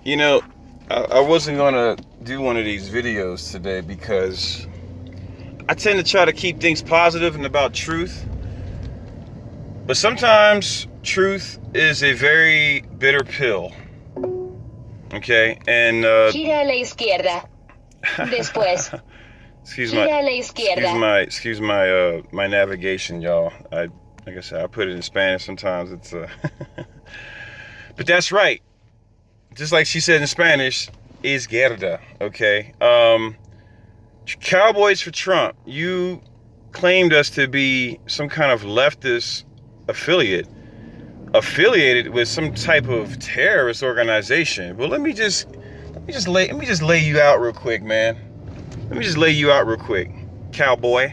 You know, I wasn't gonna do one of these videos today because I tend to try to keep things positive and about truth. But sometimes truth is a very bitter pill. Okay, and Gira a la izquierda. Después, excuse my gira a la izquierda. my navigation, y'all. Like I said, I put it in Spanish sometimes. It's but that's right. Just like she said in Spanish, izquierda. Okay. Cowboys for Trump. You claimed us to be some kind of leftist affiliated with some type of terrorist organization. Well, let me just lay you out real quick, man. Let me just lay you out real quick, cowboy,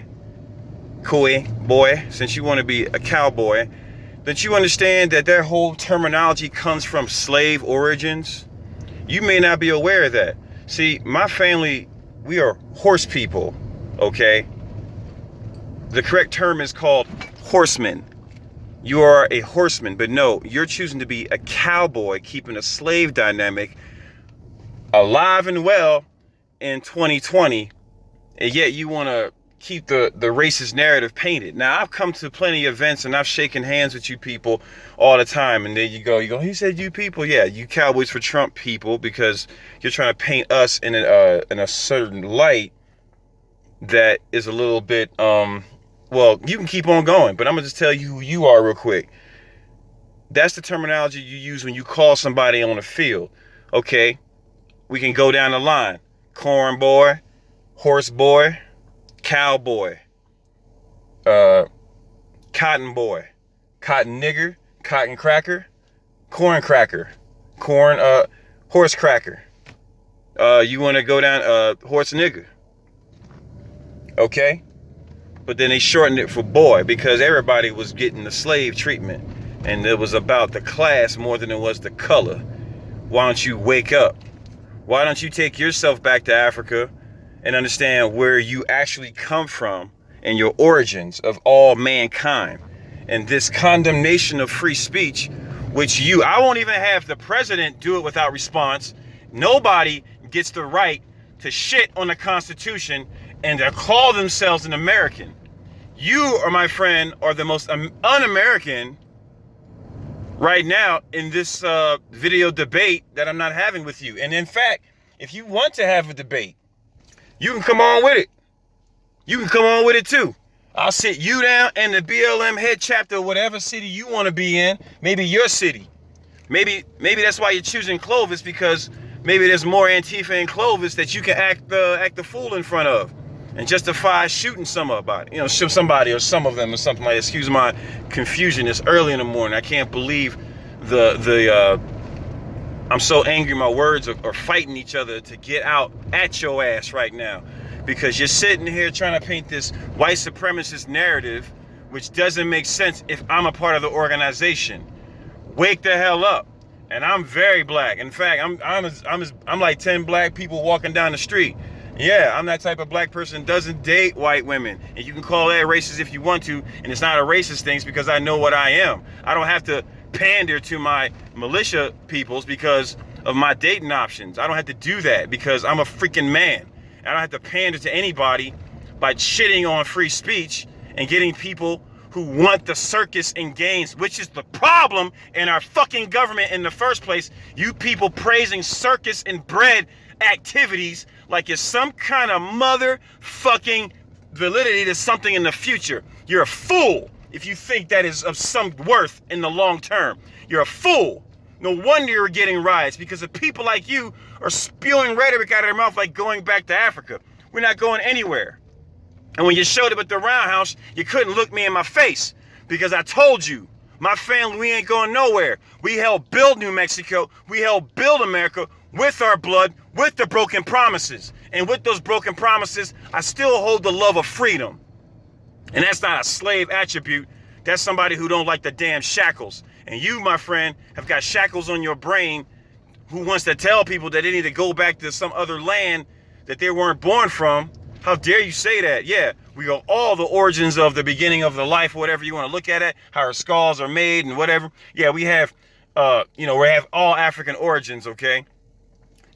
Couy boy. Since you want to be a cowboy, don't you understand that their whole terminology comes from slave origins? You may not be aware of that. See, my family, we are horse people, okay? The correct term is called horseman. You are a horseman, but no, you're choosing to be a cowboy, keeping a slave dynamic alive and well in 2020, and yet you want to keep the racist narrative painted. Now, I've come to plenty of events and I've shaken hands with you people all the time, and there you go, he said you people. Yeah, you Cowboys for Trump people, because you're trying to paint us in a certain light that is a little bit, well, you can keep on going, but I'm gonna just tell you who you are real quick. That's the terminology you use when you call somebody on the field. Okay, we can go down the line. Corn boy, horse boy, cowboy, cotton boy, cotton nigger, cotton cracker, corn cracker, horse cracker. You want to go down, horse nigger. Okay? But then they shortened it for boy because everybody was getting the slave treatment. And it was about the class more than it was the color. Why don't you wake up? Why don't you take yourself back to Africa and understand where you actually come from and your origins of all mankind? And this condemnation of free speech, which I won't even have the president do it without response. Nobody gets the right to shit on the Constitution and to call themselves an American. You, my friend, are the most un-American right now in this video debate that I'm not having with you. And in fact, if you want to have a debate, you can come on with it. You can come on with it too. I'll sit you down and the BLM head chapter of whatever city you want to be in. Maybe your city. Maybe that's why you're choosing Clovis, because maybe there's more Antifa in Clovis that you can act the fool in front of and justify shooting somebody. Shoot somebody or some of them or something like that. Excuse my confusion. It's early in the morning. I can't believe I'm so angry my words are fighting each other to get out at your ass right now, because you're sitting here trying to paint this white supremacist narrative which doesn't make sense if I'm a part of the organization. Wake the hell up. And I'm very black. In fact, I'm like 10 black people walking down the street. Yeah, I'm that type of black person doesn't date white women. And you can call that racist if you want to, and it's not a racist thing because I know what I am. I don't have to pander to my militia peoples because of my dating options. I don't have to do that because I'm a freaking man. I don't have to pander to anybody by shitting on free speech and getting people who want the circus and games, which is the problem in our fucking government in the first place. You people praising circus and bread activities like it's some kind of motherfucking validity to something in the future. You're a fool if you think that is of some worth in the long term. You're a fool. No wonder you're getting riots, because the people like you are spewing rhetoric out of their mouth like going back to Africa. We're not going anywhere. And when you showed up at the roundhouse, you couldn't look me in my face because I told you, my family, we ain't going nowhere. We helped build New Mexico. We helped build America with our blood, with the broken promises. And with those broken promises, I still hold the love of freedom. And that's not a slave attribute. That's somebody who don't like the damn shackles. And you, my friend, have got shackles on your brain who wants to tell people that they need to go back to some other land that they weren't born from. How dare you say that? Yeah, we go all the origins of the beginning of the life, whatever you want to look at it, how our skulls are made and whatever. Yeah, we have, we have all African origins, okay?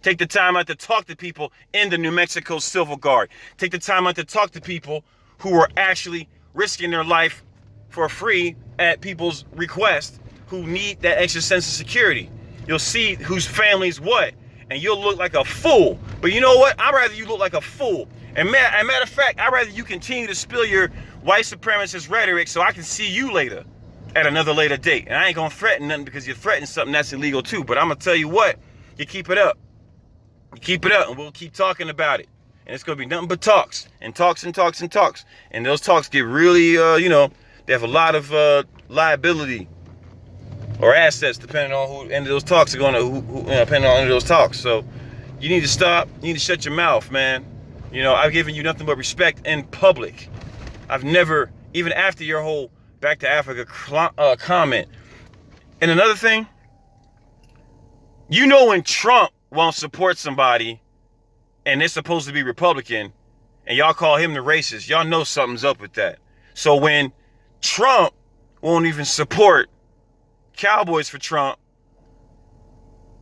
Take the time out to talk to people in the New Mexico Civil Guard. Take the time out to talk to people who are actually risking their life for free at people's request, who need that extra sense of security. You'll see whose family's what, and you'll look like a fool. But you know what? I'd rather you look like a fool. And matter of fact, I'd rather you continue to spill your white supremacist rhetoric so I can see you later at another later date. And I ain't gonna threaten nothing, because you threaten something that's illegal too. But I'm gonna tell you what, you keep it up. You keep it up, and we'll keep talking about it. And it's gonna be nothing but talks and talks and talks and talks. And those talks get really, they have a lot of liability or assets depending on who end of those talks are going to, depending on end of those talks. So you need to stop. You need to shut your mouth, man. I've given you nothing but respect in public. I've never, even after your whole Back to Africa comment. And another thing, when Trump won't support somebody and they're supposed to be Republican and y'all call him the racist, y'all know something's up with that. So when Trump won't even support Cowboys for Trump,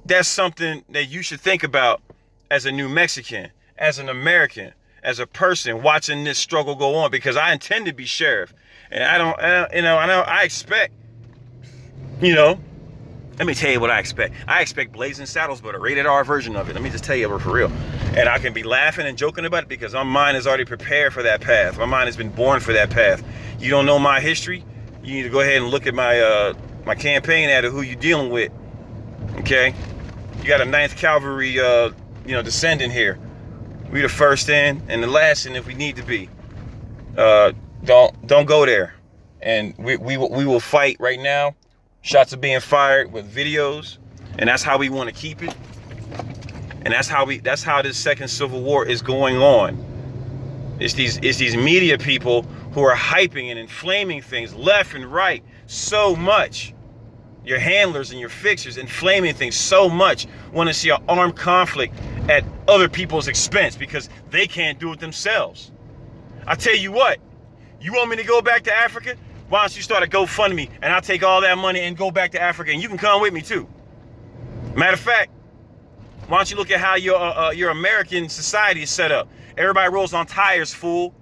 that's something that you should think about as a New Mexican, as an American, as a person watching this struggle go on, because I intend to be sheriff. And I expect, let me tell you what I expect. I expect Blazing Saddles, but a rated R version of it. Let me just tell you, for real. And I can be laughing and joking about it because my mind is already prepared for that path. My mind has been born for that path. You don't know my history? You need to go ahead and look at my my campaign ad of who you're dealing with. Okay? You got a 9th Cavalry, descendant here. We the first in and the last in if we need to be. Don't go there. And we will fight right now. Shots are being fired with videos, and that's how we want to keep it. And that's how this second civil war is going on. It's these media people who are hyping and inflaming things left and right so much. Your handlers and your fixers inflaming things so much, want to see an armed conflict at other people's expense because they can't do it themselves. I tell you what, you want me to go back to Africa? Why don't you start a GoFundMe and I'll take all that money and go back to Africa, and you can come with me too. Matter of fact, why don't you look at how your American society is set up? Everybody rolls on tires, fool.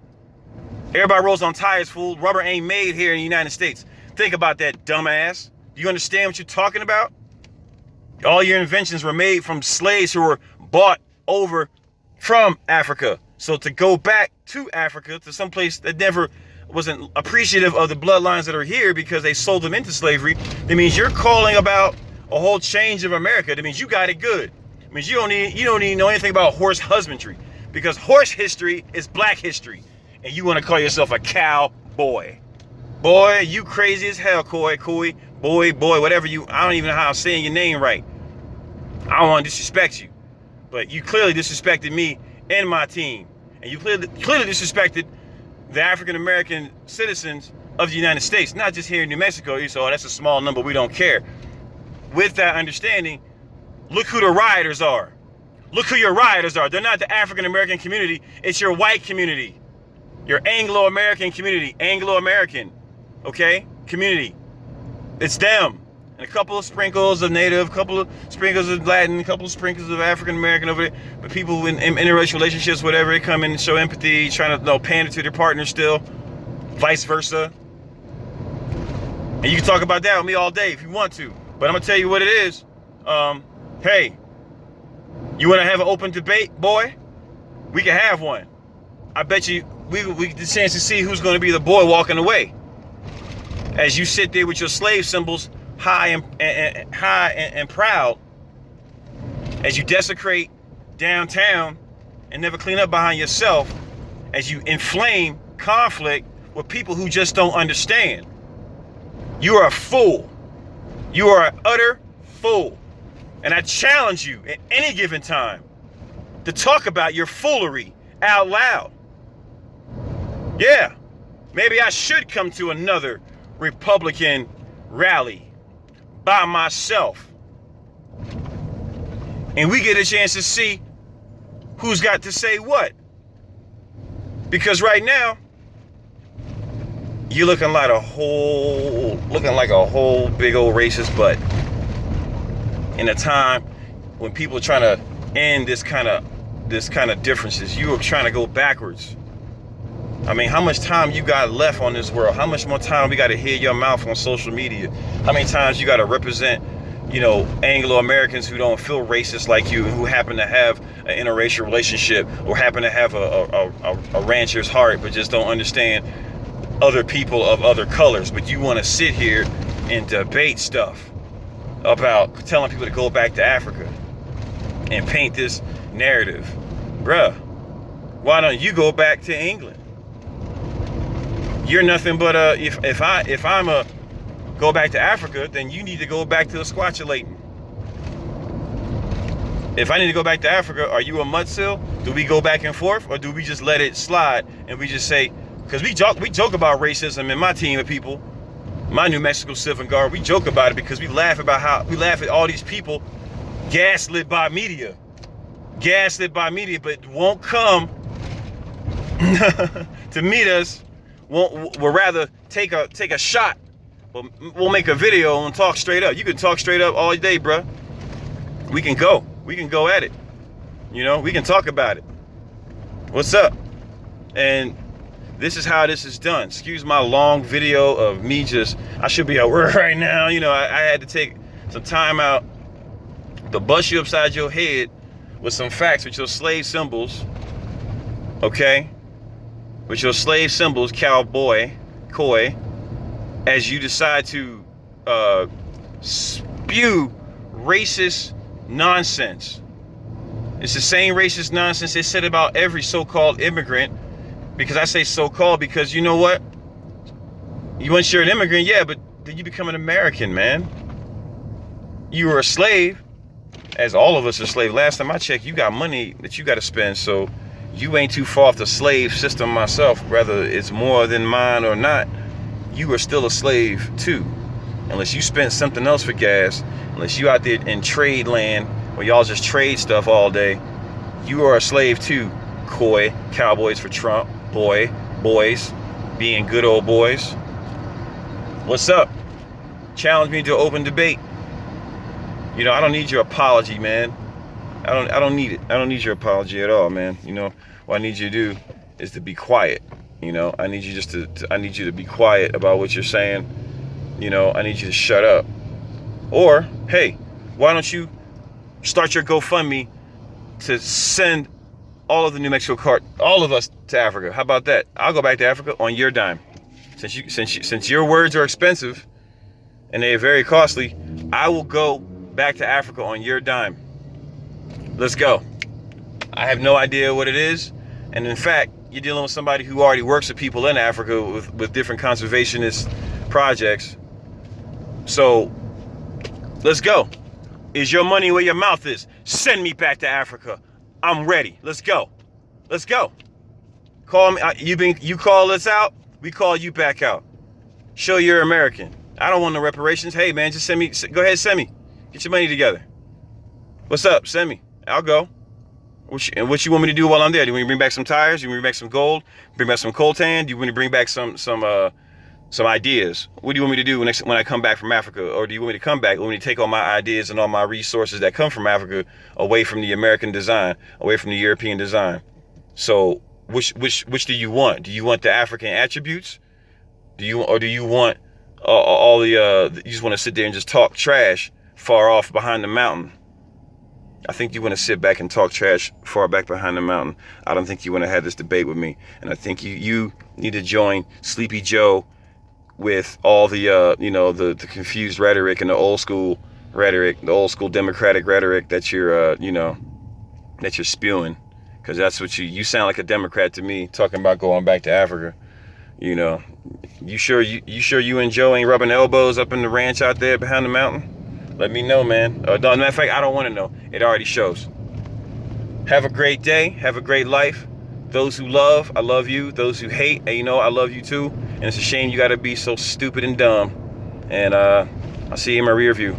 Everybody rolls on tires, fool. Rubber ain't made here in the United States. Think about that, dumbass. Do you understand what you're talking about? All your inventions were made from slaves who were bought over from Africa. So to go back to Africa, to some place that never wasn't appreciative of the bloodlines that are here because they sold them into slavery, that means you're calling about a whole change of America. That means you got it good. It means you don't need to know anything about horse husbandry, because horse history is black history, and you want to call yourself a cowboy. Boy, you crazy as hell, Couy, boy, whatever I don't even know how I'm saying your name right. I don't want to disrespect you, but you clearly disrespected me and my team, and you clearly disrespected the African-American citizens of the United States, not just here in New Mexico. You say, oh, that's a small number, we don't care. With that understanding, look who the rioters are. Look who your rioters are. They're not the African-American community, it's your white community. Your Anglo-American community, Anglo-American, okay, community. It's them. And a couple of sprinkles of Native, a couple of sprinkles of Latin, a couple of sprinkles of African-American over there. But people in interracial relationships, whatever, they come in and show empathy, trying to pander to their partner still, vice versa. And you can talk about that with me all day if you want to. But I'm going to tell you what it is. Hey, you want to have an open debate, boy? We can have one. I bet you we get the chance to see who's going to be the boy walking away. As you sit there with your slave symbols high and proud, as you desecrate downtown and never clean up behind yourself, as you inflame conflict with people who just don't understand. You are a fool. You are an utter fool. And I challenge you at any given time to talk about your foolery out loud. Yeah, maybe I should come to another Republican rally by myself, and we get a chance to see who's got to say what. Because right now, you're looking like a whole big old racist butt. In a time when people are trying to end this kind of differences. You are trying to go backwards. I mean, how much time you got left on this world? How much more time we got to hear your mouth on social media? How many times you got to represent, Anglo-Americans who don't feel racist like you, who happen to have an interracial relationship or happen to have a rancher's heart, but just don't understand other people of other colors. But you want to sit here and debate stuff about telling people to go back to Africa and paint this narrative. Bruh, why don't you go back to England? You're nothing but if I'm a go back to Africa, then you need to go back to the squatulating. If I need to go back to Africa, are you a mudsill? Do we go back and forth, or do we just let it slide and we just say, because we joke about racism in my team of people, my New Mexico Civic Guard, we joke about it because we laugh at all these people gaslit by media, but won't come to meet us. We'll rather take a shot. We'll make a video and talk straight up. You can talk straight up all day, bruh. We can go at it. We can talk about it. What's up? And this is how this is done. Excuse my long video of me I should be at work right now. I had to take some time out to bust you upside your head with some facts, with your slave symbols. Okay? With your slave symbols, cowboy, Couy, as you decide to spew racist nonsense. It's the same racist nonsense they said about every so-called immigrant. Because I say so-called because you know what? Once you're an immigrant, yeah, but then you become an American, man. You were a slave, as all of us are slaves. Last time I checked, you got money that you got to spend, so you ain't too far off the slave system myself. Whether it's more than mine or not, you are still a slave too. Unless you spent something else for gas, unless you out there in trade land where y'all just trade stuff all day, you are a slave too. Couy, Cowboys for Trump, boys, being good old boys. What's up? Challenge me to open debate. I don't need your apology, man. I don't need it. I don't need your apology at all, man. What I need you to do is to be quiet. I need you just I need you to be quiet about what you're saying. I need you to shut up. Or, hey, why don't you start your GoFundMe to send all of the New Mexico cart, all of us to Africa? How about that? I'll go back to Africa on your dime. Since your words are expensive and they are very costly, I will go back to Africa on your dime. Let's go. I have no idea what it is. And in fact, you're dealing with somebody who already works with people in Africa with different conservationist projects. So let's go. Is your money where your mouth is? Send me back to Africa. I'm ready. Let's go. Let's go. Call me. You call us out. We call you back out. Show you're American. I don't want no reparations. Hey man, just send me. Go ahead, send me. Get your money together. What's up? Send me. I'll go. What you want me to do while I'm there? Do you want me to bring back some tires? Do you want me to bring back some gold? Bring back some coltan? Do you want me to bring back some ideas? What do you want me to do when I come back from Africa? Or do you want me to come back? Or want me to take all my ideas and all my resources that come from Africa away from the American design, away from the European design? So which do you want? Do you want the African attributes? Do you want all the you just want to sit there and just talk trash far off behind the mountain? I think you want to sit back and talk trash far back behind the mountain. I don't think you want to have this debate with me. And I think you need to join Sleepy Joe with all the the confused rhetoric and the old school rhetoric, the old school democratic rhetoric that you're that you're spewing, because that's what you sound like a Democrat to me, talking about going back to Africa. You sure you and Joe ain't rubbing elbows up in the ranch out there behind the mountain? Let me know, man. Matter of fact, I don't want to know. It already shows. Have a great day. Have a great life. Those who love, I love you. Those who hate, I love you too. And it's a shame you got to be so stupid and dumb. And I'll see you in my rear view.